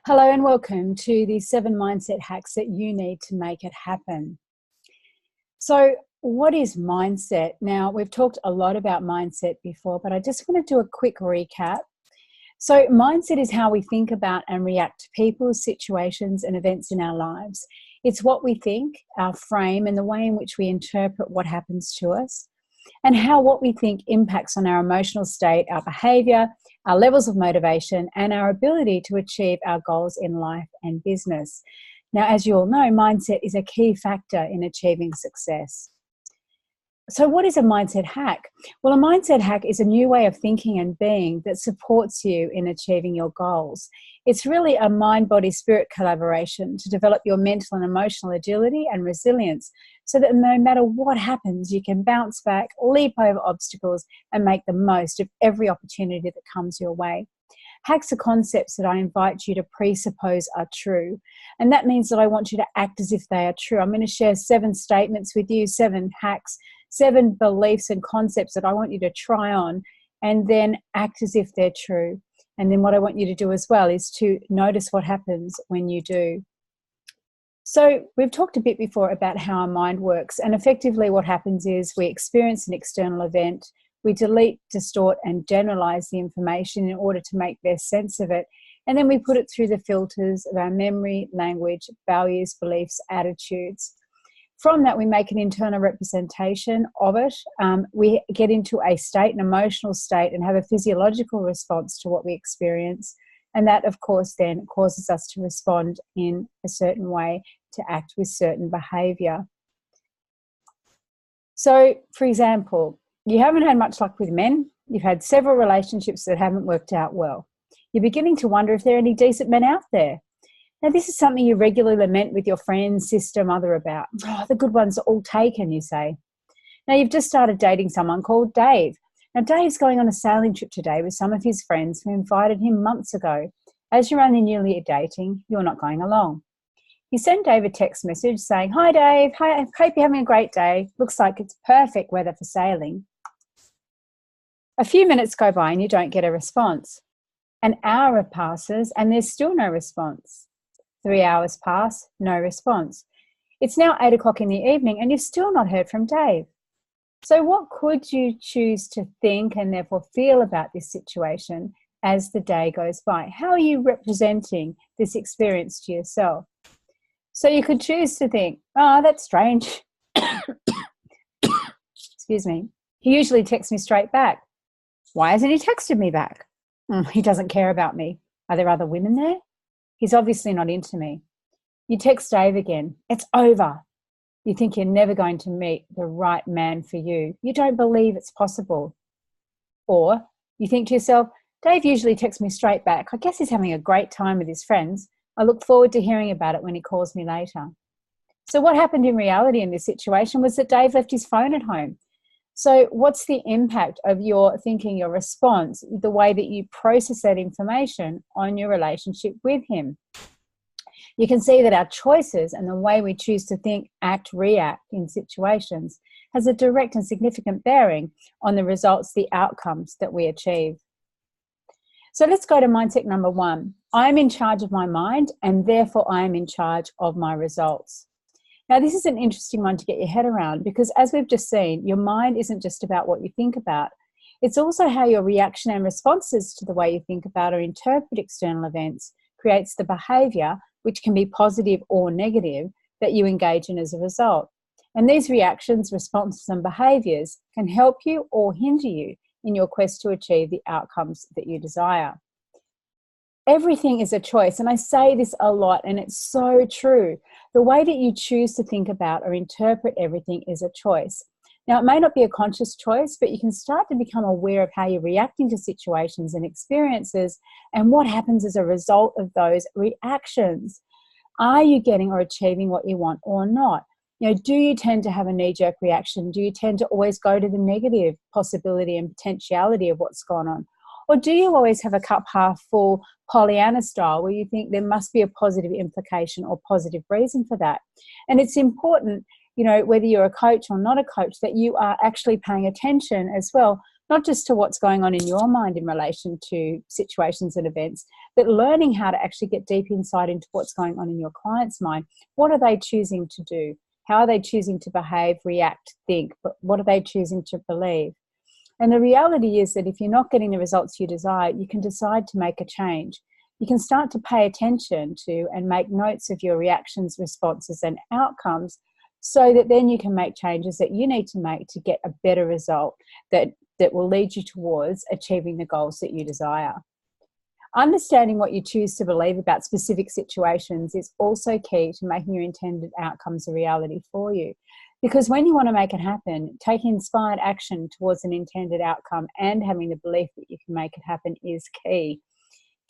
Hello and welcome to the 7 mindset hacks that you need to make it happen. So, what is mindset? Now, we've talked a lot about mindset before, but I just want to do a quick recap. So, mindset is how we think about and react to people, situations, and events in our lives. It's what we think, our frame, and the way in which we interpret what happens to us, and how what we think impacts on our emotional state, our behavior, our levels of motivation, and our ability to achieve our goals in life and business. Now, as you all know, mindset is a key factor in achieving success. So what is a mindset hack? Well, a mindset hack is a new way of thinking and being that supports you in achieving your goals. It's really a mind-body-spirit collaboration to develop your mental and emotional agility and resilience so that no matter what happens, you can bounce back, leap over obstacles, and make the most of every opportunity that comes your way. Hacks are concepts that I invite you to presuppose are true. And that means that I want you to act as if they are true. I'm going to share 7 statements with you, 7 hacks, 7 beliefs and concepts that I want you to try on and then act as if they're true. And then what I want you to do as well is to notice what happens when you do. So we've talked a bit before about how our mind works, and effectively what happens is we experience an external event, we delete, distort and generalize the information in order to make best sense of it, and then we put it through the filters of our memory, language, values, beliefs, attitudes. From that, we make an internal representation of it. We get into a state, an emotional state, and have a physiological response to what we experience. And that, of course, then causes us to respond in a certain way, to act with certain behaviour. So, for example, you haven't had much luck with men. You've had several relationships that haven't worked out well. You're beginning to wonder if there are any decent men out there. Now, this is something you regularly lament with your friends, sister, mother about. Oh, the good ones are all taken, you say. Now, you've just started dating someone called Dave. Now, Dave's going on a sailing trip today with some of his friends who invited him months ago. As you're only newly dating, you're not going along. You send Dave a text message saying, "Hi, Dave. Hi, I hope you're having a great day. Looks like it's perfect weather for sailing." A few minutes go by and you don't get a response. An hour passes and there's still no response. 3 hours pass, no response. It's now 8 o'clock in the evening and you've still not heard from Dave. So what could you choose to think and therefore feel about this situation as the day goes by? How are you representing this experience to yourself? So you could choose to think, "Oh, that's strange." Excuse me. He usually texts me straight back. Why hasn't he texted me back? He doesn't care about me. Are there other women there? He's obviously not into me. You text Dave again. It's over. You think you're never going to meet the right man for you. You don't believe it's possible. Or you think to yourself, Dave usually texts me straight back. I guess he's having a great time with his friends. I look forward to hearing about it when he calls me later. So what happened in reality in this situation was that Dave left his phone at home. So what's the impact of your thinking, your response, the way that you process that information on your relationship with him? You can see that our choices and the way we choose to think, act, react in situations has a direct and significant bearing on the results, the outcomes that we achieve. So let's go to mindset number 1. I'm in charge of my mind and therefore I am in charge of my results. Now, this is an interesting one to get your head around because as we've just seen, your mind isn't just about what you think about. It's also how your reaction and responses to the way you think about or interpret external events creates the behaviour, which can be positive or negative, that you engage in as a result. And these reactions, responses and behaviours can help you or hinder you in your quest to achieve the outcomes that you desire. Everything is a choice, and I say this a lot, and it's so true. The way that you choose to think about or interpret everything is a choice. Now, it may not be a conscious choice, but you can start to become aware of how you're reacting to situations and experiences and what happens as a result of those reactions. Are you getting or achieving what you want or not? Do you tend to have a knee-jerk reaction? Do you tend to always go to the negative possibility and potentiality of what's gone on? Or do you always have a cup half full, Pollyanna style, where you think there must be a positive implication or positive reason for that? And it's important, whether you're a coach or not a coach, that you are actually paying attention as well, not just to what's going on in your mind in relation to situations and events, but learning how to actually get deep insight into what's going on in your client's mind. What are they choosing to do? How are they choosing to behave, react, think? But what are they choosing to believe? And the reality is that if you're not getting the results you desire, you can decide to make a change. You can start to pay attention to and make notes of your reactions, responses, and outcomes, so that then you can make changes that you need to make to get a better result that will lead you towards achieving the goals that you desire. Understanding what you choose to believe about specific situations is also key to making your intended outcomes a reality for you. Because when you want to make it happen, taking inspired action towards an intended outcome and having the belief that you can make it happen is key.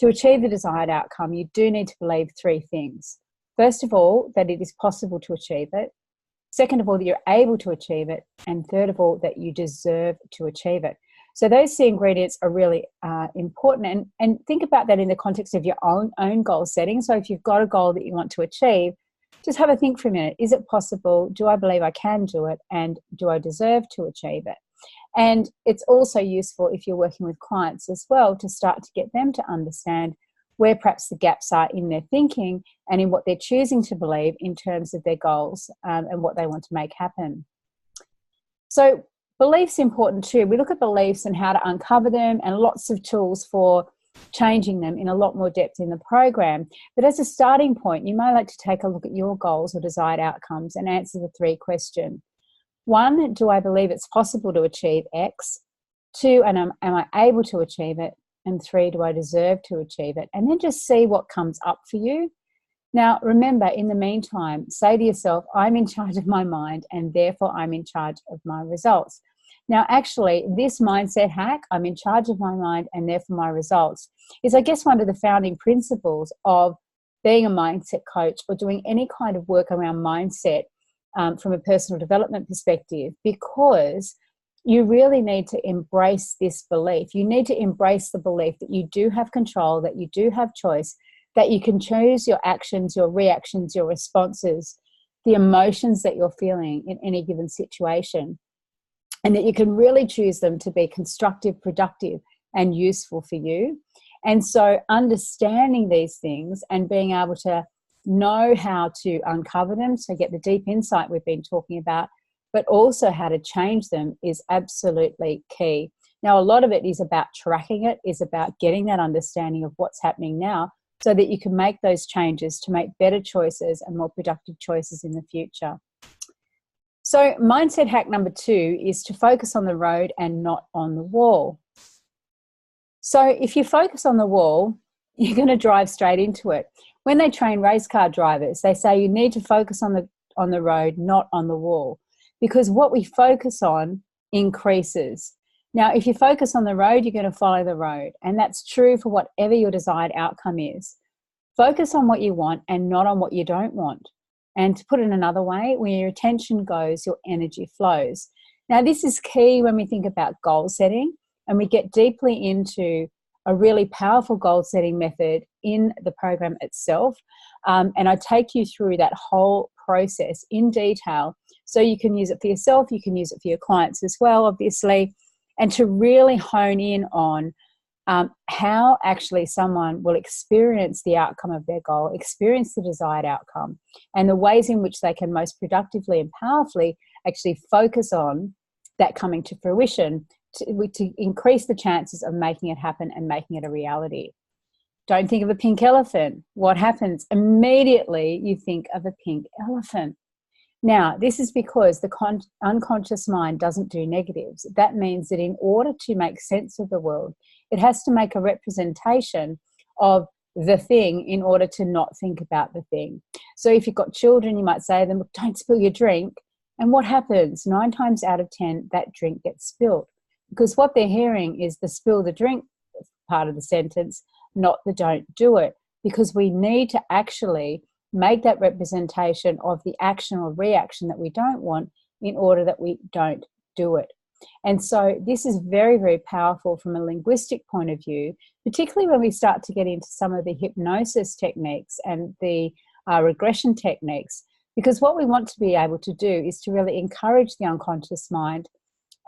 To achieve the desired outcome, you do need to believe three things. First of all, that it is possible to achieve it. Second of all, that you're able to achieve it. And third of all, that you deserve to achieve it. So those three ingredients are really important. And think about that in the context of your own goal setting. So if you've got a goal that you want to achieve, just have a think for a minute. Is it possible? Do I believe I can do it? And do I deserve to achieve it? And it's also useful if you're working with clients as well to start to get them to understand where perhaps the gaps are in their thinking and in what they're choosing to believe in terms of their goals and what they want to make happen. So beliefs are important too. We look at beliefs and how to uncover them, and lots of tools for changing them in a lot more depth in the program. But as a starting point, you may like to take a look at your goals or desired outcomes and answer the three questions. 1, do I believe it's possible to achieve X? 2, and am I able to achieve it? And 3, do I deserve to achieve it? And then just see what comes up for you. Now, remember, in the meantime, say to yourself, I'm in charge of my mind and therefore I'm in charge of my results. Now, actually, this mindset hack, I'm in charge of my mind and therefore my results, is, I guess, one of the founding principles of being a mindset coach or doing any kind of work around mindset from a personal development perspective, because you really need to embrace this belief. You need to embrace the belief that you do have control, that you do have choice, that you can choose your actions, your reactions, your responses, the emotions that you're feeling in any given situation, and that you can really choose them to be constructive, productive, and useful for you. And so understanding these things and being able to know how to uncover them, so get the deep insight we've been talking about, but also how to change them is absolutely key. Now, a lot of it is about tracking it, is about getting that understanding of what's happening now so that you can make those changes to make better choices and more productive choices in the future. So mindset hack number 2 is to focus on the road and not on the wall. So if you focus on the wall, you're going to drive straight into it. When they train race car drivers, they say you need to focus on the road, not on the wall, because what we focus on increases. Now, if you focus on the road, you're going to follow the road, and that's true for whatever your desired outcome is. Focus on what you want and not on what you don't want. And to put it another way, where your attention goes, your energy flows. Now, this is key when we think about goal setting, and we get deeply into a really powerful goal setting method in the program itself. And I take you through that whole process in detail so you can use it for yourself, you can use it for your clients as well, obviously, and to really hone in on how actually someone will experience the outcome of their goal, experience the desired outcome, and the ways in which they can most productively and powerfully actually focus on that coming to fruition to increase the chances of making it happen and making it a reality. Don't think of a pink elephant. What happens? Immediately you think of a pink elephant. Now, this is because the unconscious mind doesn't do negatives. That means that in order to make sense of the world, it has to make a representation of the thing in order to not think about the thing. So if you've got children, you might say to them, look, don't spill your drink. And what happens? 9 times out of 10, that drink gets spilled. Because what they're hearing is the spill the drink part of the sentence, not the don't do it. Because we need to actually make that representation of the action or reaction that we don't want in order that we don't do it. And so this is very, very powerful from a linguistic point of view, particularly when we start to get into some of the hypnosis techniques and the regression techniques, because what we want to be able to do is to really encourage the unconscious mind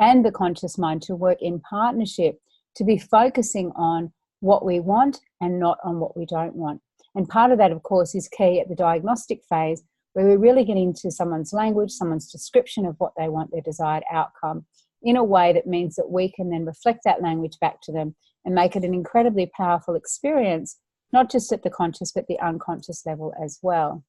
and the conscious mind to work in partnership, to be focusing on what we want and not on what we don't want. And part of that, of course, is key at the diagnostic phase, where we really get into someone's language, someone's description of what they want, their desired outcome, in a way that means that we can then reflect that language back to them and make it an incredibly powerful experience, not just at the conscious, but the unconscious level as well.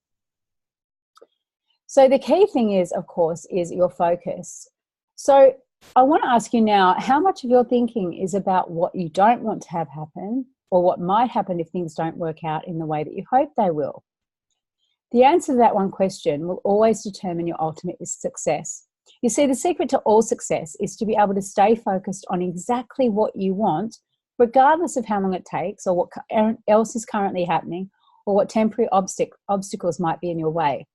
So the key thing is, of course, is your focus. So I want to ask you now, how much of your thinking is about what you don't want to have happen, or what might happen if things don't work out in the way that you hope they will? The answer to that one question will always determine your ultimate success. You see, the secret to all success is to be able to stay focused on exactly what you want, regardless of how long it takes, or what else is currently happening, or what temporary obstacles might be in your way.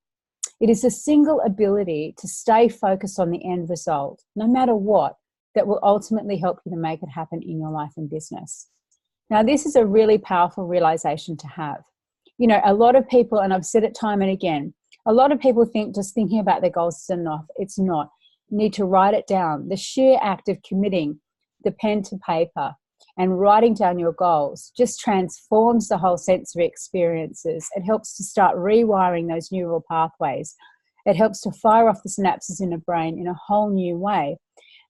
It is the single ability to stay focused on the end result, no matter what, that will ultimately help you to make it happen in your life and business. Now, this is a really powerful realization to have. You know, a lot of people, and I've said it time and again, a lot of people think just thinking about their goals is enough. It's not. You need to write it down. The sheer act of committing the pen to paper and writing down your goals just transforms the whole sensory experiences. It helps to start rewiring those neural pathways. It helps to fire off the synapses in the brain in a whole new way.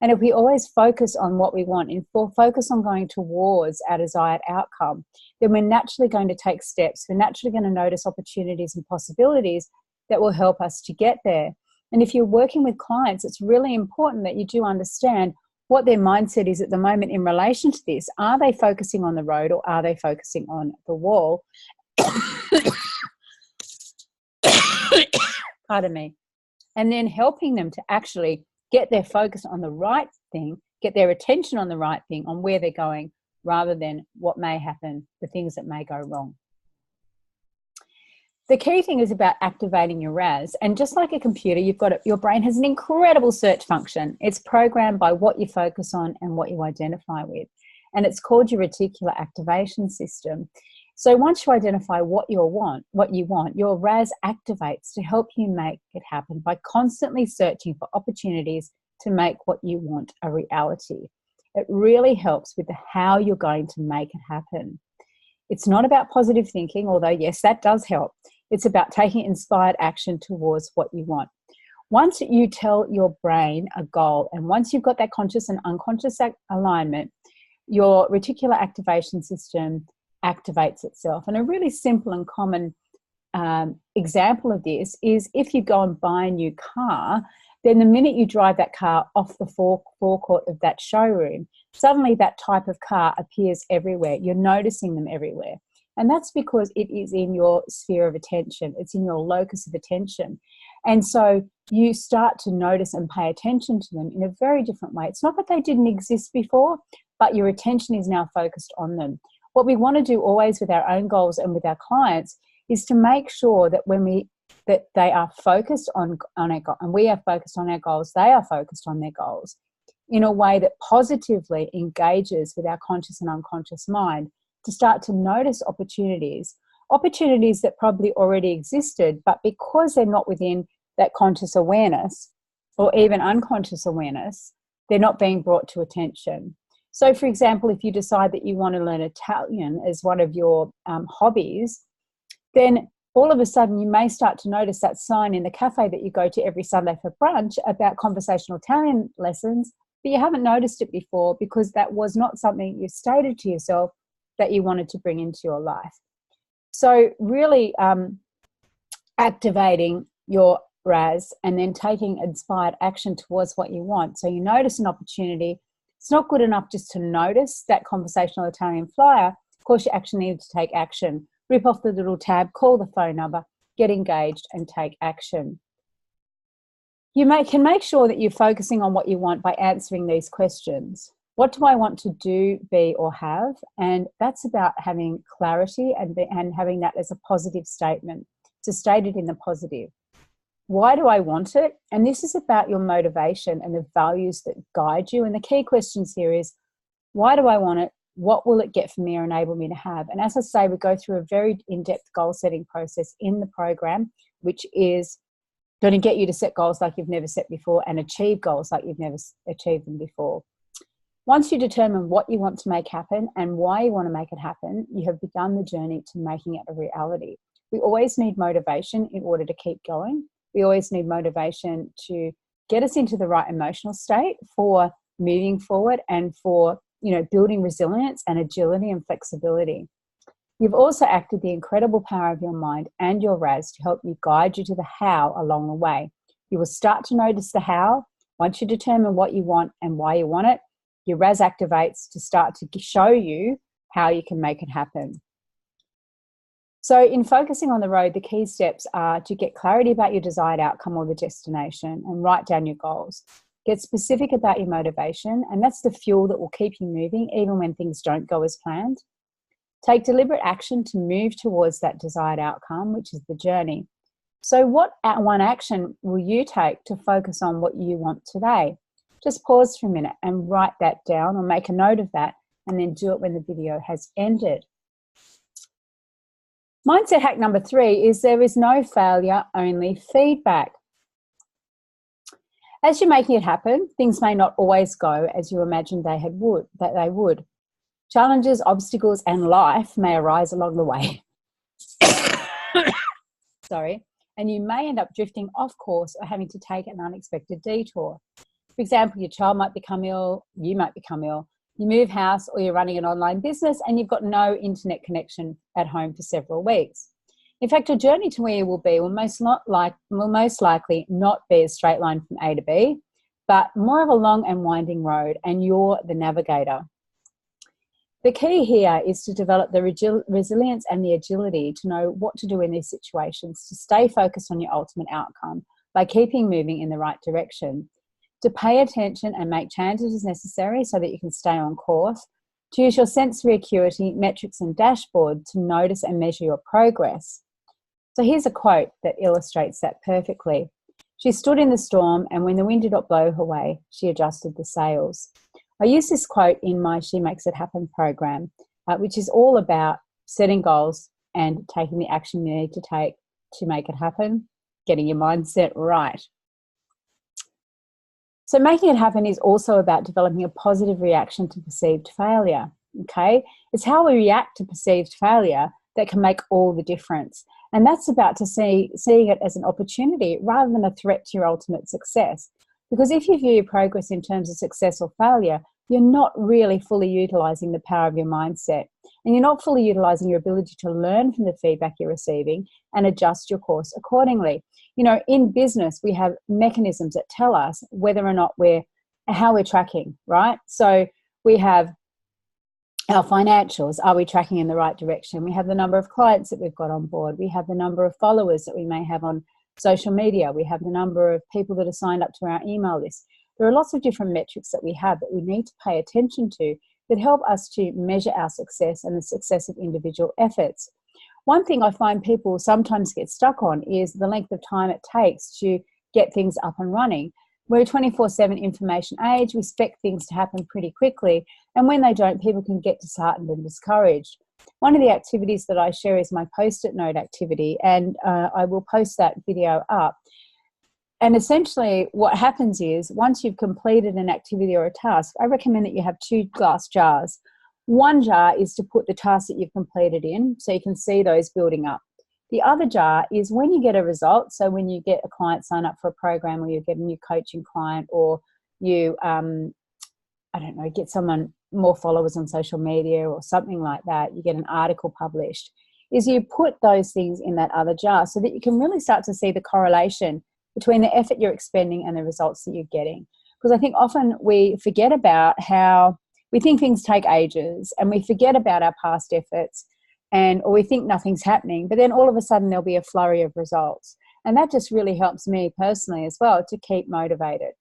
And if we always focus on what we want and focus on going towards our desired outcome, then we're naturally going to take steps. We're naturally going to notice opportunities and possibilities that will help us to get there. And if you're working with clients, it's really important that you do understand what their mindset is at the moment in relation to this. Are they focusing on the road, or are they focusing on the wall? Pardon me. And then helping them to actually get their focus on the right thing, get their attention on the right thing, on where they're going, rather than what may happen, the things that may go wrong. The key thing is about activating your RAS. And just like a computer, your brain has an incredible search function. It's programmed by what you focus on and what you identify with. And it's called your reticular activation system. So once you identify what you want, your RAS activates to help you make it happen by constantly searching for opportunities to make what you want a reality. It really helps with the how you're going to make it happen. It's not about positive thinking, although yes, that does help. It's about taking inspired action towards what you want. Once you tell your brain a goal, and once you've got that conscious and unconscious alignment, your reticular activation system activates itself. And a really simple and common example of this is if you go and buy a new car, then the minute you drive that car off the forecourt of that showroom, suddenly that type of car appears everywhere. You're noticing them everywhere. And that's because it is in your sphere of attention. It's in your locus of attention. And so you start to notice and pay attention to them in a very different way. It's not that they didn't exist before, but your attention is now focused on them. What we want to do always with our own goals and with our clients is to make sure that that they are focused on our goal, and we are focused on our goals, they are focused on their goals in a way that positively engages with our conscious and unconscious mind to start to notice opportunities that probably already existed, but because they're not within that conscious awareness or even unconscious awareness, they're not being brought to attention. So, for example, if you decide that you want to learn Italian as one of your hobbies, then all of a sudden you may start to notice that sign in the cafe that you go to every Sunday for brunch about conversational Italian lessons, but you haven't noticed it before because that was not something you stated to yourself that you wanted to bring into your life. So really activating your RAS and then taking inspired action towards what you want. So you notice an opportunity. It's not good enough just to notice that conversational Italian flyer. Of course, you actually need to take action. Rip off the little tab, call the phone number, get engaged and take action. You can make sure that you're focusing on what you want by answering these questions. What do I want to do, be, or have? And that's about having clarity and having that as a positive statement, to state it in the positive. Why do I want it? And this is about your motivation and the values that guide you. And the key questions here is, why do I want it? What will it get for me or enable me to have? And as I say, we go through a very in-depth goal setting process in the program, which is going to get you to set goals like you've never set before and achieve goals like you've never achieved them before. Once you determine what you want to make happen and why you want to make it happen, you have begun the journey to making it a reality. We always need motivation in order to keep going. We always need motivation to get us into the right emotional state for moving forward and for, building resilience and agility and flexibility. You've also acted the incredible power of your mind and your RAS to help you guide you to the how along the way. You will start to notice the how. Once you determine what you want and why you want it, your RAS activates to start to show you how you can make it happen. So in focusing on the road, the key steps are to get clarity about your desired outcome or the destination and write down your goals. Get specific about your motivation, and that's the fuel that will keep you moving even when things don't go as planned. Take deliberate action to move towards that desired outcome, which is the journey. So what one action will you take to focus on what you want today? Just pause for a minute and write that down or make a note of that, and then do it when the video has ended. Mindset hack number 3 is there is no failure, only feedback. As you're making it happen, things may not always go as you imagined they would. Challenges, obstacles, and life may arise along the way. Sorry. And you may end up drifting off course or having to take an unexpected detour. For example, your child might become ill, you might become ill, you move house, or you're running an online business and you've got no internet connection at home for several weeks. In fact, your journey to where you will be will most likely not be a straight line from A to B, but more of a long and winding road, and you're the navigator. The key here is to develop the resilience and the agility to know what to do in these situations, to stay focused on your ultimate outcome by keeping moving in the right direction, to pay attention and make changes as necessary so that you can stay on course, to use your sensory acuity, metrics and dashboard to notice and measure your progress. So here's a quote that illustrates that perfectly. She stood in the storm, and when the wind did not blow her way, she adjusted the sails. I use this quote in my She Makes It Happen program, which is all about setting goals and taking the action you need to take to make it happen, getting your mindset right. So making it happen is also about developing a positive reaction to perceived failure, okay? It's how we react to perceived failure that can make all the difference. And that's about seeing it as an opportunity rather than a threat to your ultimate success. Because if you view your progress in terms of success or failure, you're not really fully utilizing the power of your mindset. And you're not fully utilizing your ability to learn from the feedback you're receiving and adjust your course accordingly. In business, we have mechanisms that tell us whether or not how we're tracking, right? So we have our financials. Are we tracking in the right direction? We have the number of clients that we've got on board. We have the number of followers that we may have on social media. We have the number of people that are signed up to our email list. There are lots of different metrics that we have that we need to pay attention to that help us to measure our success and the success of individual efforts. One thing I find people sometimes get stuck on is the length of time it takes to get things up and running. We're a 24/7 information age. We expect things to happen pretty quickly. And when they don't, people can get disheartened and discouraged. One of the activities that I share is my Post-it note activity, and I will post that video up. And essentially what happens is once you've completed an activity or a task, I recommend that you have 2 glass jars. One jar is to put the tasks that you've completed in so you can see those building up. The other jar is when you get a result. So when you get a client sign up for a program, or you get a new coaching client, or you, get someone more followers on social media or something like that, you get an article published, is you put those things in that other jar so that you can really start to see the correlation between the effort you're expending and the results that you're getting. Because I think often we forget about how we think things take ages, and we forget about our past efforts, or we think nothing's happening, but then all of a sudden there'll be a flurry of results. And that just really helps me personally as well to keep motivated.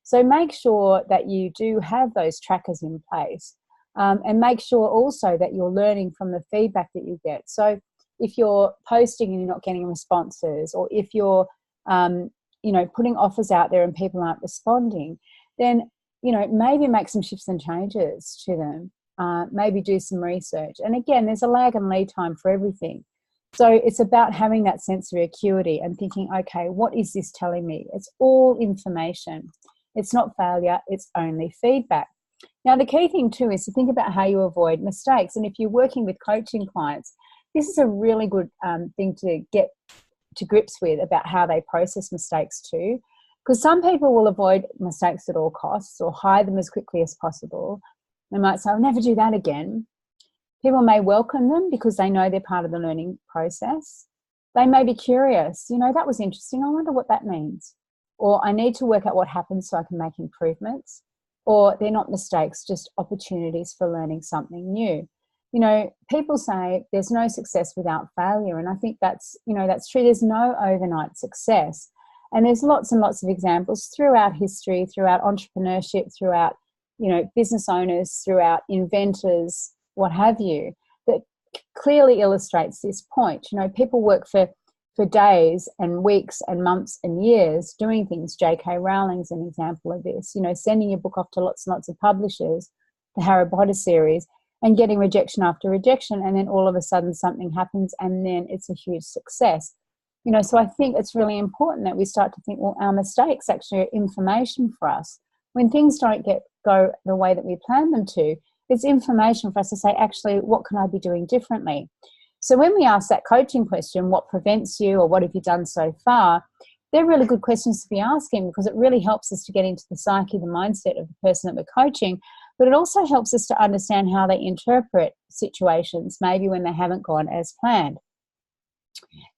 So make sure that you do have those trackers in place, and make sure also that you're learning from the feedback that you get. So if you're posting and you're not getting responses, or if you're putting offers out there and people aren't responding, then maybe make some shifts and changes to them. Maybe do some research. And again, there's a lag and lead time for everything. So it's about having that sensory acuity and thinking, okay, what is this telling me? It's all information. It's not failure, it's only feedback. Now, the key thing too is to think about how you avoid mistakes. And if you're working with coaching clients, this is a really good thing to get to grips with about how they process mistakes too. Because some people will avoid mistakes at all costs or hide them as quickly as possible. They might say, I'll never do that again. People may welcome them because they know they're part of the learning process. They may be curious, that was interesting. I wonder what that means. Or I need to work out what happened so I can make improvements. Or they're not mistakes, just opportunities for learning something new. People say there's no success without failure. And I think that's true. There's no overnight success. And there's lots and lots of examples throughout history, throughout entrepreneurship, throughout, business owners, throughout inventors, what have you, that clearly illustrates this point. People work for days and weeks and months and years doing things. J.K. Rowling's an example of this, sending your book off to lots and lots of publishers, the Harry Potter series, and getting rejection after rejection, and then all of a sudden something happens and then it's a huge success. So I think it's really important that we start to think, well, our mistakes actually are information for us. When things don't go the way that we plan them to, it's information for us to say, actually, what can I be doing differently? So when we ask that coaching question, what prevents you or what have you done so far, they're really good questions to be asking because it really helps us to get into the psyche, the mindset of the person that we're coaching, but it also helps us to understand how they interpret situations, maybe when they haven't gone as planned.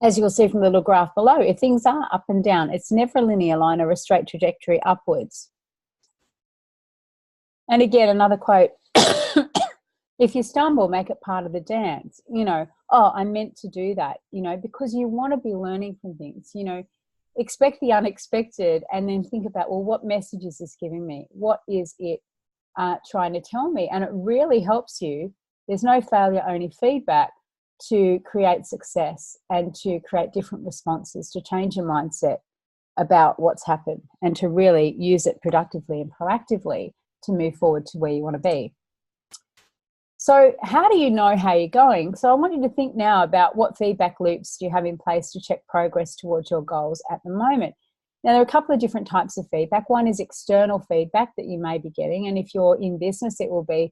As you'll see from the little graph below, if things are up and down, it's never a linear line or a straight trajectory upwards. And again, another quote, if you stumble, make it part of the dance. I meant to do that, because you want to be learning from things, expect the unexpected and then think about, well, what message is this giving me? What is it trying to tell me? And it really helps you. There's no failure, only feedback, to create success and to create different responses, to change your mindset about what's happened and to really use it productively and proactively to move forward to where you want to be. So how do you know how you're going? So I want you to think now about what feedback loops do you have in place to check progress towards your goals at the moment. Now, there are a couple of different types of feedback. One is external feedback that you may be getting. And if you're in business, it will be,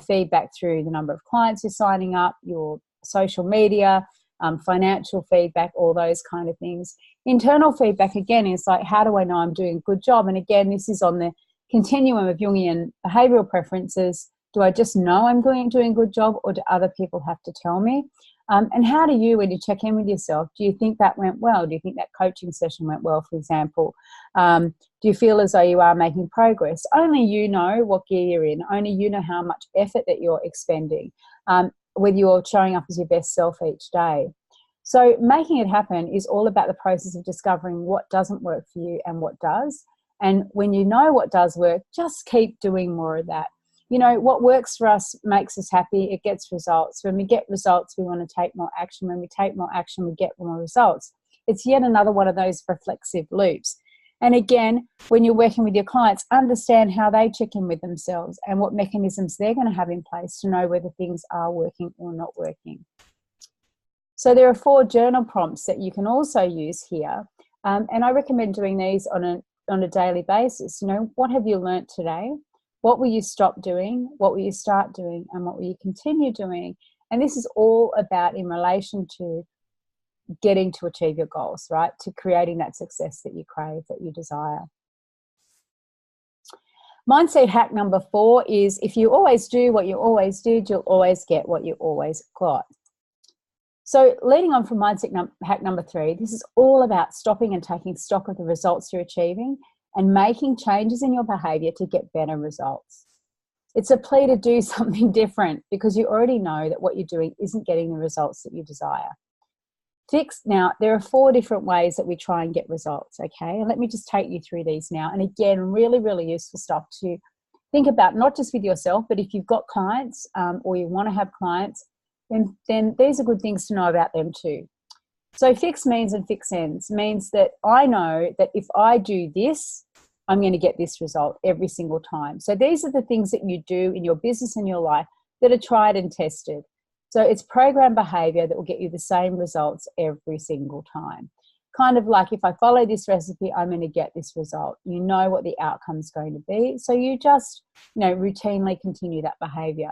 feedback through the number of clients you're signing up, your social media, financial feedback, all those kind of things. Internal feedback, again, is like, how do I know I'm doing a good job? And again, this is on the continuum of Jungian behavioural preferences. Do I just know I'm doing a good job, or do other people have to tell me? And how do you, when you check in with yourself, do you think that went well? Do you think that coaching session went well, for example? Do you feel as though you are making progress? Only you know what gear you're in. Only you know how much effort that you're expending, whether you're showing up as your best self each day. So making it happen is all about the process of discovering what doesn't work for you and what does. And when you know what does work, just keep doing more of that. What works for us makes us happy. It gets results. When we get results, we want to take more action. When we take more action, we get more results. It's yet another one of those reflexive loops. And again, when you're working with your clients, understand how they check in with themselves and what mechanisms they're going to have in place to know whether things are working or not working. So there are 4 journal prompts that you can also use here. And I recommend doing these on a daily basis. What have you learnt today? What will you stop doing? What will you start doing? And what will you continue doing? And this is all about in relation to getting to achieve your goals, right? To creating that success that you crave, that you desire. Mindset hack number 4 is, if you always do what you always did, you'll always get what you always got. So leading on from mindset hack number 3, this is all about stopping and taking stock of the results you're achieving and making changes in your behavior to get better results. It's a plea to do something different because you already know that what you're doing isn't getting the results that you desire. Now, there are 4 different ways that we try and get results, okay? And let me just take you through these now. And again, really, really useful stuff to think about, not just with yourself, but if you've got clients or you want to have clients, then these are good things to know about them too. So fixed means and fixed ends means that I know that if I do this, I'm going to get this result every single time. So these are the things that you do in your business and your life that are tried and tested. So it's programmed behavior that will get you the same results every single time. Kind of like, if I follow this recipe, I'm going to get this result. You know what the outcome is going to be. So you just, routinely continue that behavior.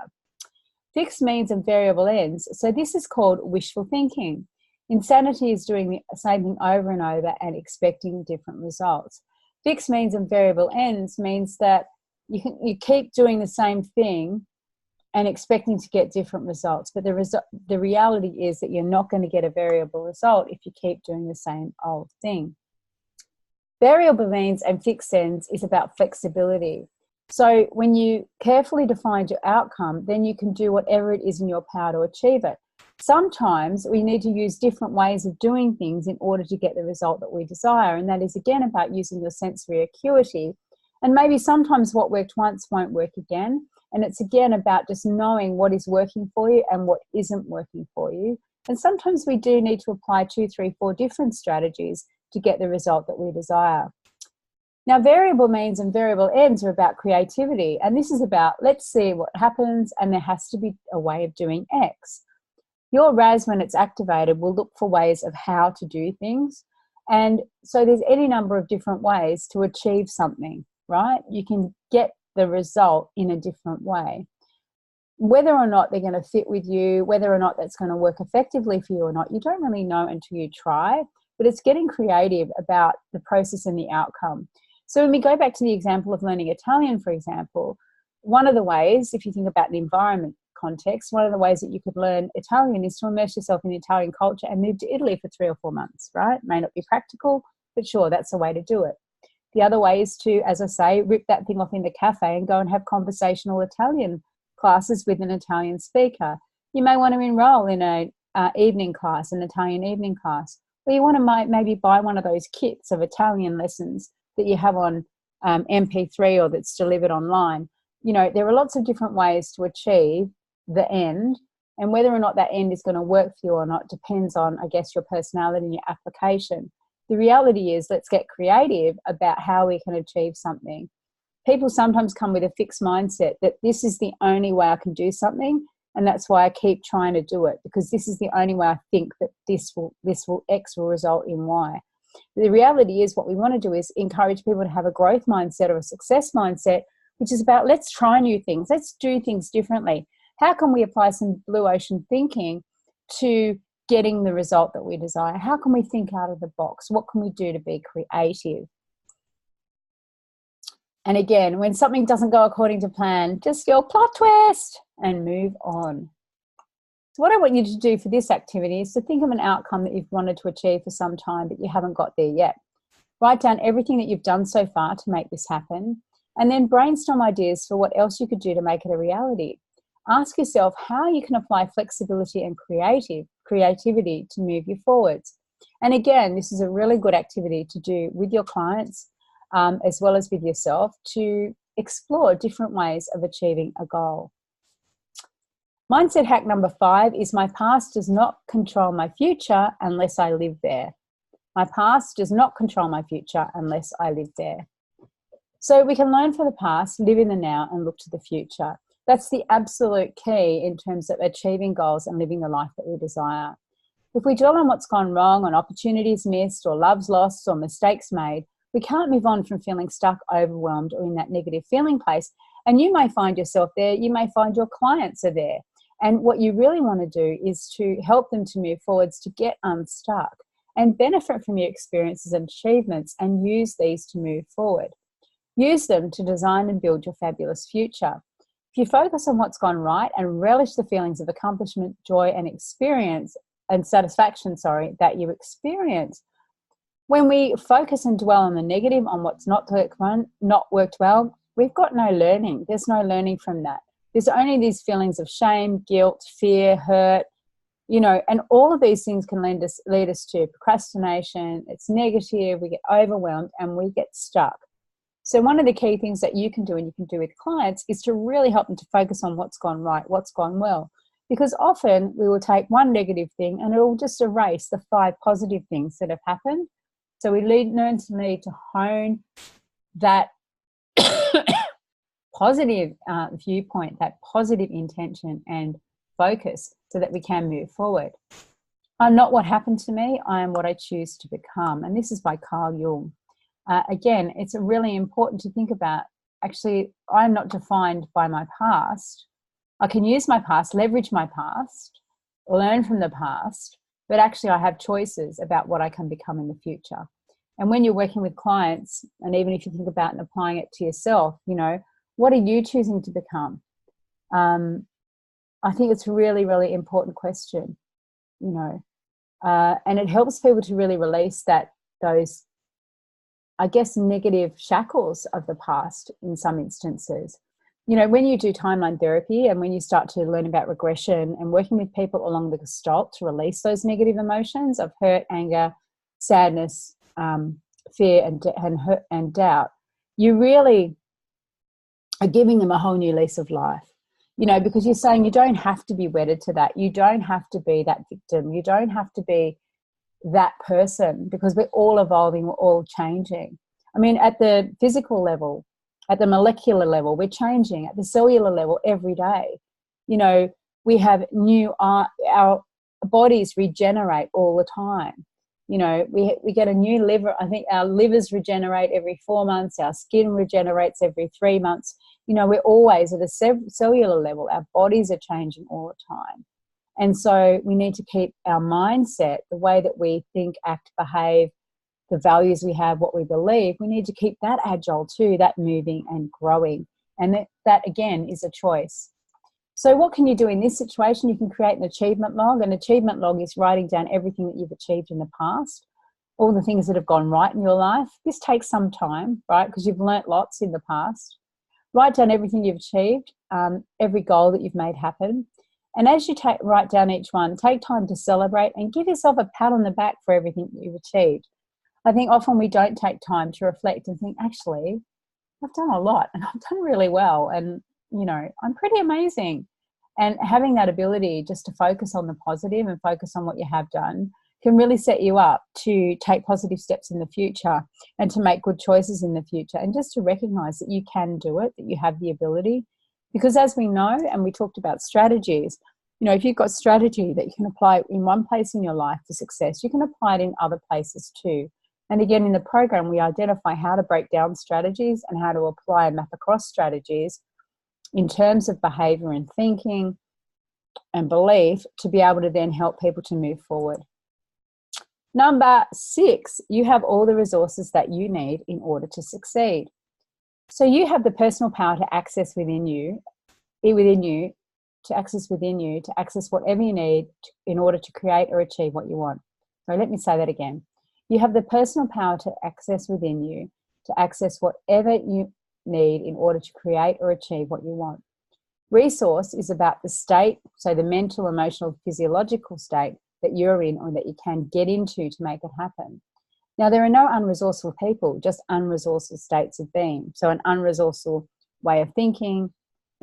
Fixed means and variable ends. So this is called wishful thinking. Insanity is doing the same thing over and over and expecting different results. Fixed means and variable ends means that you keep doing the same thing and expecting to get different results. But the reality is that you're not going to get a variable result if you keep doing the same old thing. Variable means and fixed ends is about flexibility. So when you carefully define your outcome, then you can do whatever it is in your power to achieve it. Sometimes we need to use different ways of doing things in order to get the result that we desire. And that is, again, about using your sensory acuity. And maybe sometimes what worked once won't work again. And it's again about just knowing what is working for you and what isn't working for you. And sometimes we do need to apply 2, 3, 4 different strategies to get the result that we desire. Now, variable means and variable ends are about creativity. And this is about, let's see what happens, and there has to be a way of doing X. Your RAS, when it's activated, will look for ways of how to do things. And so there's any number of different ways to achieve something, right? You can get the result in a different way. Whether or not they're going to fit with you, whether or not that's going to work effectively for you or not, you don't really know until you try. But it's getting creative about the process and the outcome. So when we go back to the example of learning Italian, for example, one of the ways, if you think about the environment context, one of the ways that you could learn Italian is to immerse yourself in the Italian culture and move to Italy for 3 or 4 months, right? It may not be practical, but sure, that's a way to do it. The other way is to, as I say, rip that thing off in the cafe and go and have conversational Italian classes with an Italian speaker. You may want to enroll in an evening class, an Italian evening class, or you want to maybe buy one of those kits of Italian lessons that you have on MP3 or that's delivered online. There are lots of different ways to achieve the end, and whether or not that end is going to work for you or not depends on, I guess, your personality and your application. The reality is, let's get creative about how we can achieve something. People sometimes come with a fixed mindset that this is the only way I can do something, and that's why I keep trying to do it, because this is the only way I think that X will result in Y. The reality is, what we want to do is encourage people to have a growth mindset or a success mindset, which is about, let's try new things, let's do things differently. How can we apply some blue ocean thinking to getting the result that we desire? How can we think out of the box? What can we do to be creative? And again, when something doesn't go according to plan, just your plot twist and move on. So what I want you to do for this activity is to think of an outcome that you've wanted to achieve for some time, but you haven't got there yet. Write down everything that you've done so far to make this happen, and then brainstorm ideas for what else you could do to make it a reality. Ask yourself how you can apply flexibility and creativity to move you forwards. And again, this is a really good activity to do with your clients as well as with yourself, to explore different ways of achieving a goal. Mindset hack number 5 is, my past does not control my future unless I live there. My past does not control my future unless I live there. So we can learn from the past, live in the now, and look to the future. That's the absolute key in terms of achieving goals and living the life that we desire. If we dwell on what's gone wrong, on opportunities missed, or loves lost, or mistakes made, we can't move on from feeling stuck, overwhelmed, or in that negative feeling place. And you may find yourself there, you may find your clients are there. And what you really want to do is to help them to move forwards, to get unstuck and benefit from your experiences and achievements, and use these to move forward. Use them to design and build your fabulous future. If you focus on what's gone right and relish the feelings of accomplishment, joy, and satisfaction, that you experience, when we focus and dwell on the negative, on what's not worked well, we've got no learning. There's no learning from that. There's only these feelings of shame, guilt, fear, hurt, and all of these things can lead us to procrastination. It's negative, we get overwhelmed, and we get stuck. So one of the key things that you can do, and you can do with clients, is to really help them to focus on what's gone right, what's gone well. Because often we will take one negative thing and it will just erase the 5 positive things that have happened. So we learn to hone that positive viewpoint, that positive intention and focus so that we can move forward. I'm not what happened to me. I am what I choose to become. And this is by Carl Jung. Again, it's really important to think about, actually, I'm not defined by my past. I can use my past, leverage my past, learn from the past, but actually I have choices about what I can become in the future. And when you're working with clients, and even if you think about and applying it to yourself, you know, what are you choosing to become? I think it's a really, really important question, you know. And it helps people to really release those, I guess, negative shackles of the past in some instances. You know, when you do timeline therapy and when you start to learn about regression and working with people along the gestalt to release those negative emotions of hurt, anger, sadness, fear and doubt, you really are giving them a whole new lease of life. You know, because you're saying you don't have to be wedded to that. You don't have to be that victim. You don't have to be that person, because we're all evolving, we're all changing. I mean, at the physical level, at the molecular level, we're changing. At the cellular level, every day. You know, we have our bodies regenerate all the time. You know, we get a new liver. I think our livers regenerate every 4 months. Our skin regenerates every 3 months. You know, we're always at a cellular level. Our bodies are changing all the time. And so we need to keep our mindset, the way that we think, act, behave, the values we have, what we believe, we need to keep that agile too, that moving and growing. And that again, is a choice. So what can you do in this situation? You can create an achievement log. An achievement log is writing down everything that you've achieved in the past, all the things that have gone right in your life. This takes some time, right? Because you've learnt lots in the past. Write down everything you've achieved, every goal that you've made happen. And as you write down each one, take time to celebrate and give yourself a pat on the back for everything that you've achieved. I think often we don't take time to reflect and think, actually, I've done a lot and I've done really well. And, you know, I'm pretty amazing. And having that ability just to focus on the positive and focus on what you have done can really set you up to take positive steps in the future and to make good choices in the future, and just to recognize that you can do it, that you have the ability. Because as we know, and we talked about strategies, you know, if you've got strategy that you can apply in one place in your life for success, you can apply it in other places too. And again, in the program, we identify how to break down strategies and how to apply and map across strategies in terms of behavior and thinking and belief to be able to then help people to move forward. Number 6, you have all the resources that you need in order to succeed. So you have the personal power to access within you, to access whatever you need in order to create or achieve what you want. So let me say that again. You have the personal power to access within you, to access whatever you need in order to create or achieve what you want. Resource is about the state, so the mental, emotional, physiological state that you're in or that you can get into to make it happen. Now, there are no unresourceful people, just unresourceful states of being. So an unresourceful way of thinking,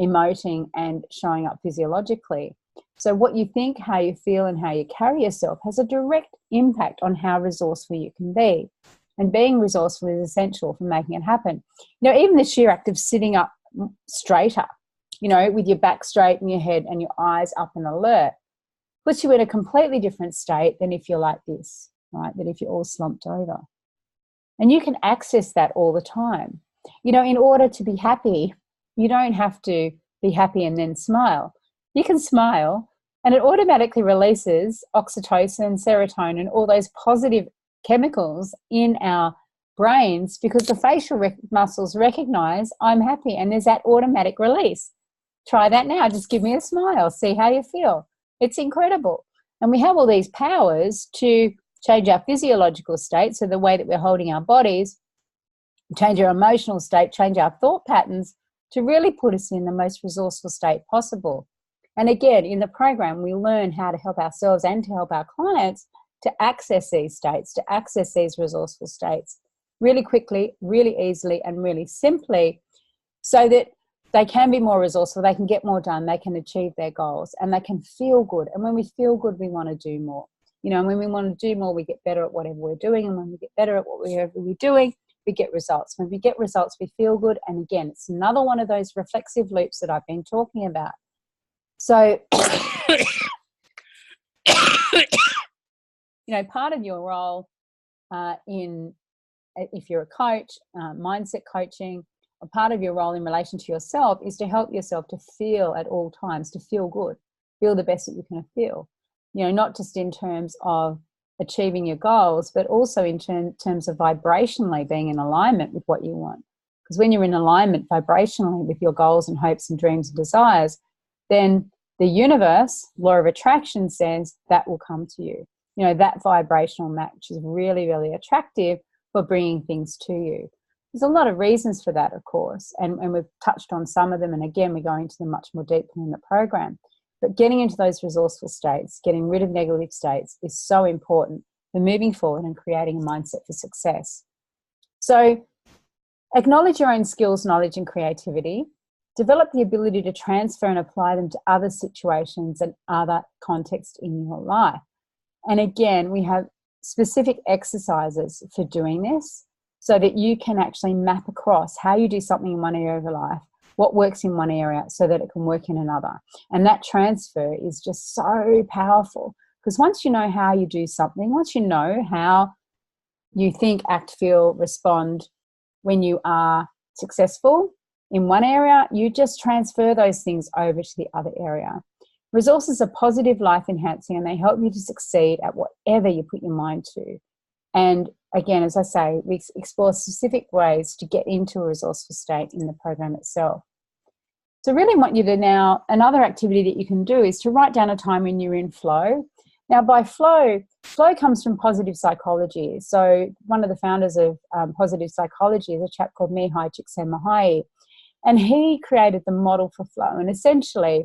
emoting, and showing up physiologically. So what you think, how you feel, and how you carry yourself has a direct impact on how resourceful you can be. And being resourceful is essential for making it happen. You know, even the sheer act of sitting up straighter, you know, with your back straight and your head and your eyes up and alert, puts you in a completely different state than if you're like this, right? Than if you're all slumped over. And you can access that all the time. You know, in order to be happy, you don't have to be happy and then smile. You can smile and it automatically releases oxytocin, serotonin, all those positive chemicals in our brains because the facial muscles recognize I'm happy and there's that automatic release. Try that now. Just give me a smile. See how you feel. It's incredible. And we have all these powers to change our physiological state, so the way that we're holding our bodies, change our emotional state, change our thought patterns to really put us in the most resourceful state possible. And again, in the program, we learn how to help ourselves and to help our clients to access these states, to access these resourceful states really quickly, really easily, and really simply, so that they can be more resourceful, they can get more done, they can achieve their goals, and they can feel good. And when we feel good, we want to do more. You know, and when we want to do more, we get better at whatever we're doing. And when we get better at whatever we're doing, we get results. When we get results, we feel good. And again, it's another one of those reflexive loops that I've been talking about. So you know, part of your role if you're a coach, mindset coaching, a part of your role in relation to yourself is to help yourself to feel at all times, to feel good, feel the best that you can feel. You know, not just in terms of achieving your goals, but also in terms of vibrationally being in alignment with what you want. Because when you're in alignment vibrationally with your goals and hopes and dreams and desires, then the universe, law of attraction, says that will come to you. You know, that vibrational match is really, really attractive for bringing things to you. There's a lot of reasons for that, of course, and we've touched on some of them, and again, we're going into them much more deeply in the program. But getting into those resourceful states, getting rid of negative states is so important for moving forward and creating a mindset for success. So acknowledge your own skills, knowledge, and creativity. Develop the ability to transfer and apply them to other situations and other contexts in your life. And again, we have specific exercises for doing this so that you can actually map across how you do something in one area of your life, what works in one area so that it can work in another. And that transfer is just so powerful, because once you know how you do something, once you know how you think, act, feel, respond when you are successful in one area, you just transfer those things over to the other area. Resources are positive, life enhancing, and they help you to succeed at whatever you put your mind to. And again, as I say, we explore specific ways to get into a resourceful state in the program itself. So really want you to now, another activity that you can do is to write down a time when you're in flow. Now by flow comes from positive psychology. So one of the founders of positive psychology is a chap called Mihaly Csikszentmihalyi, and he created the model for flow. And essentially,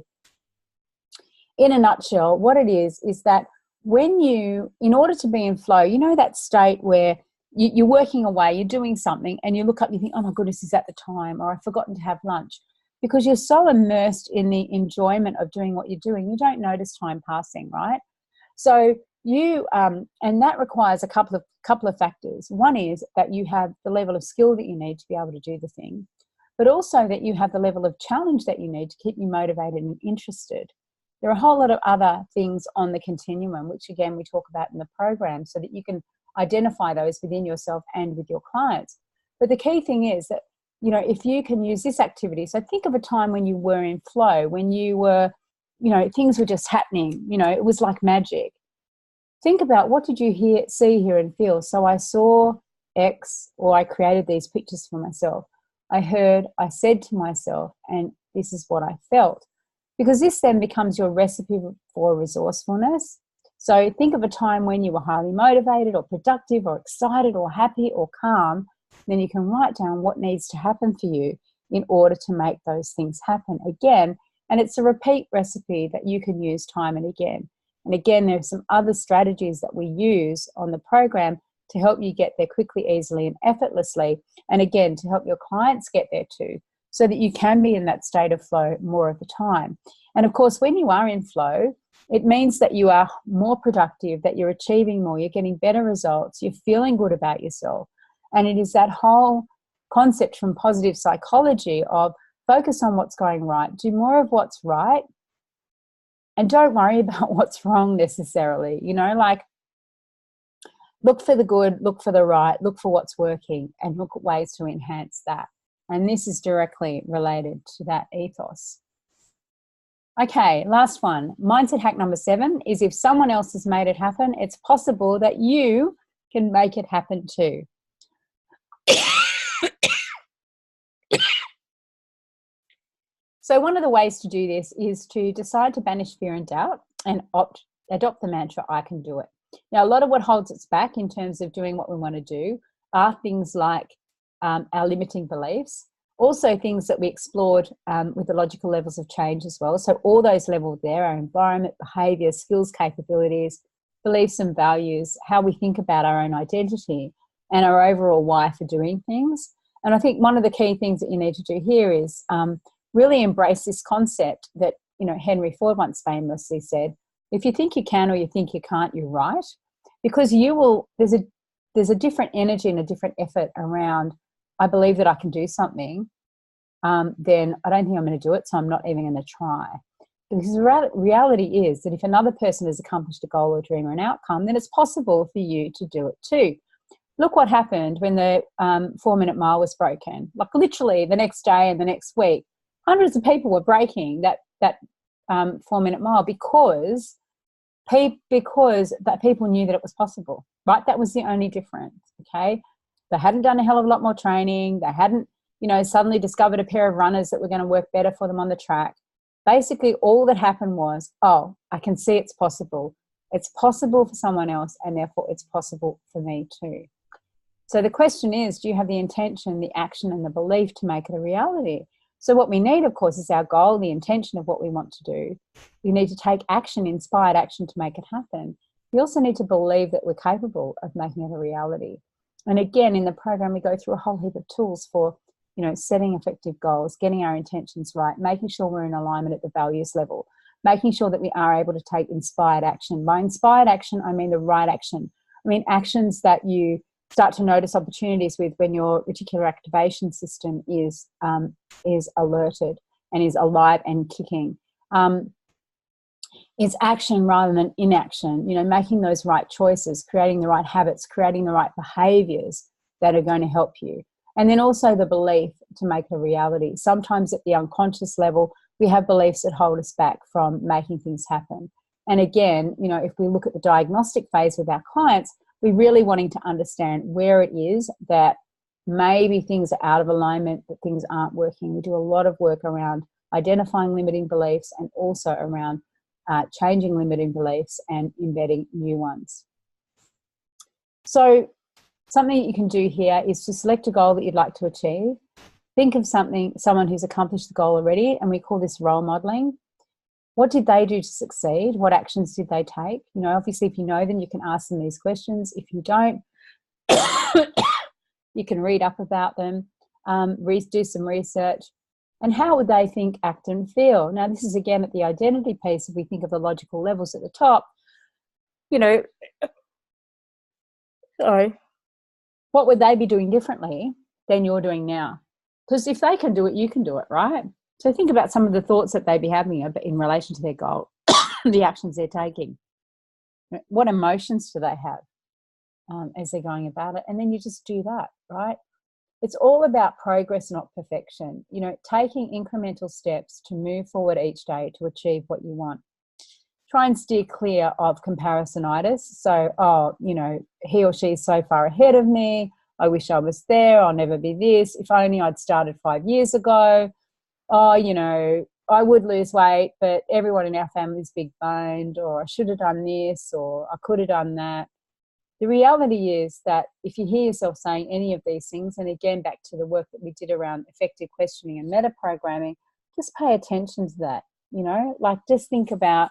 in a nutshell, what it is that when you, in order to be in flow, you know that state where you're working away, you're doing something, and you look up, you think, oh my goodness, is that the time? Or I've forgotten to have lunch. Because you're so immersed in the enjoyment of doing what you're doing, you don't notice time passing, right? So you, and that requires a couple of factors. One is that you have the level of skill that you need to be able to do the thing, but also that you have the level of challenge that you need to keep you motivated and interested. There are a whole lot of other things on the continuum, which again, we talk about in the program, so that you can identify those within yourself and with your clients. But the key thing is that, you know, if you can use this activity, so think of a time when you were in flow, when you were, you know, things were just happening, you know, it was like magic. Think about, what did you see, hear, and feel? So I saw X, or I created these pictures for myself. I heard, I said to myself, and this is what I felt. Because this then becomes your recipe for resourcefulness. So think of a time when you were highly motivated or productive or excited or happy or calm. Then you can write down what needs to happen for you in order to make those things happen again. And it's a repeat recipe that you can use time and again. And again, there are some other strategies that we use on the program to help you get there quickly, easily, and effortlessly. And again, to help your clients get there too, so that you can be in that state of flow more of the time. And of course, when you are in flow, it means that you are more productive, that you're achieving more, you're getting better results, you're feeling good about yourself. And it is that whole concept from positive psychology of focus on what's going right, do more of what's right, and don't worry about what's wrong necessarily. You know, like, look for the good, look for the right, look for what's working, and look at ways to enhance that. And this is directly related to that ethos. Okay, last one. Mindset hack number 7 is, if someone else has made it happen, it's possible that you can make it happen too. So one of the ways to do this is to decide to banish fear and doubt and adopt the mantra, I can do it. Now, a lot of what holds us back in terms of doing what we want to do are things like our limiting beliefs, also things that we explored with the logical levels of change as well. So all those levels there, our environment, behaviour, skills, capabilities, beliefs and values, how we think about our own identity, and our overall why for doing things. And I think one of the key things that you need to do here is really embrace this concept that, you know, Henry Ford once famously said, if you think you can or you think you can't, you're right. Because you will, there's a different energy and a different effort around, I believe that I can do something, then I don't think I'm going to do it, so I'm not even going to try. Because the reality is that if another person has accomplished a goal or dream or an outcome, then it's possible for you to do it too. Look what happened when the 4-minute mile was broken. Like literally the next day and the next week, hundreds of people were breaking that 4-minute mile because that people knew that it was possible, right? That was the only difference, okay? They hadn't done a hell of a lot more training. They hadn't, suddenly discovered a pair of runners that were going to work better for them on the track. Basically, all that happened was, oh, I can see it's possible. It's possible for someone else, and therefore it's possible for me too. So the question is, do you have the intention, the action, and the belief to make it a reality? So what we need, of course, is our goal, the intention of what we want to do. We need to take action, inspired action, to make it happen. We also need to believe that we're capable of making it a reality. And again, in the program, we go through a whole heap of tools for, setting effective goals, getting our intentions right, making sure we're in alignment at the values level, making sure that we are able to take inspired action. By inspired action, I mean the right action. I mean actions that you start to notice opportunities with when your reticular activation system is alerted and is alive and kicking. It's action rather than inaction, making those right choices, creating the right habits, creating the right behaviors that are going to help you. And then also the belief to make a reality. Sometimes at the unconscious level, we have beliefs that hold us back from making things happen. And again, if we look at the diagnostic phase with our clients, we're really wanting to understand where it is that maybe things are out of alignment, that things aren't working. We do a lot of work around identifying limiting beliefs and also around changing limiting beliefs and embedding new ones. So something that you can do here is to select a goal that you'd like to achieve. Think of someone who's accomplished the goal already, and we call this role modeling. What did they do to succeed? What actions did they take? Obviously, if you know them, you can ask them these questions. If you don't, you can read up about them, do some research. And how would they think, act, and feel? Now, this is again at the identity piece. If we think of the logical levels at the top, what would they be doing differently than you're doing now? Because if they can do it, you can do it, right? So think about some of the thoughts that they'd be having in relation to their goal, the actions they're taking. What emotions do they have as they're going about it? And then you just do that, right? It's all about progress, not perfection. Taking incremental steps to move forward each day to achieve what you want. Try and steer clear of comparisonitis. So, he or she is so far ahead of me. I wish I was there. I'll never be this. If only I'd started 5 years ago. Oh, I would lose weight, but everyone in our family is big boned, or I should have done this, or I could have done that. The reality is that if you hear yourself saying any of these things, and again, back to the work that we did around effective questioning and meta-programming, just pay attention to that, just think about,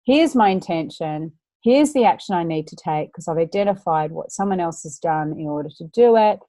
here's my intention, here's the action I need to take because I've identified what someone else has done in order to do it.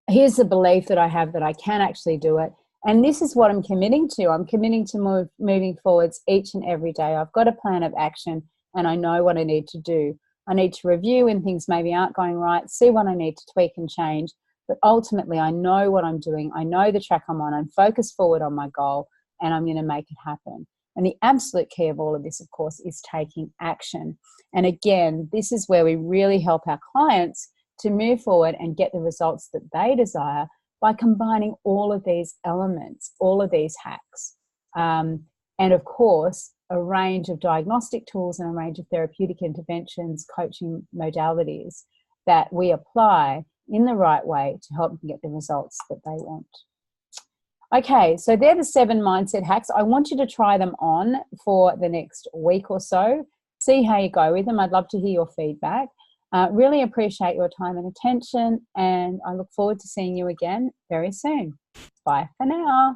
Here's the belief that I have that I can actually do it. And this is what I'm committing to. I'm committing to moving forwards each and every day. I've got a plan of action and I know what I need to do. I need to review when things maybe aren't going right, see what I need to tweak and change. But ultimately, I know what I'm doing. I know the track I'm on. I'm focused forward on my goal and I'm going to make it happen. And the absolute key of all of this, of course, is taking action. And again, this is where we really help our clients to move forward and get the results that they desire by combining all of these elements, all of these hacks. And of course, a range of diagnostic tools and a range of therapeutic interventions, coaching modalities that we apply in the right way to help them get the results that they want. Okay, so they're the 7 mindset hacks. I want you to try them on for the next week or so. See how you go with them. I'd love to hear your feedback. Really appreciate your time and attention, and I look forward to seeing you again very soon. Bye for now.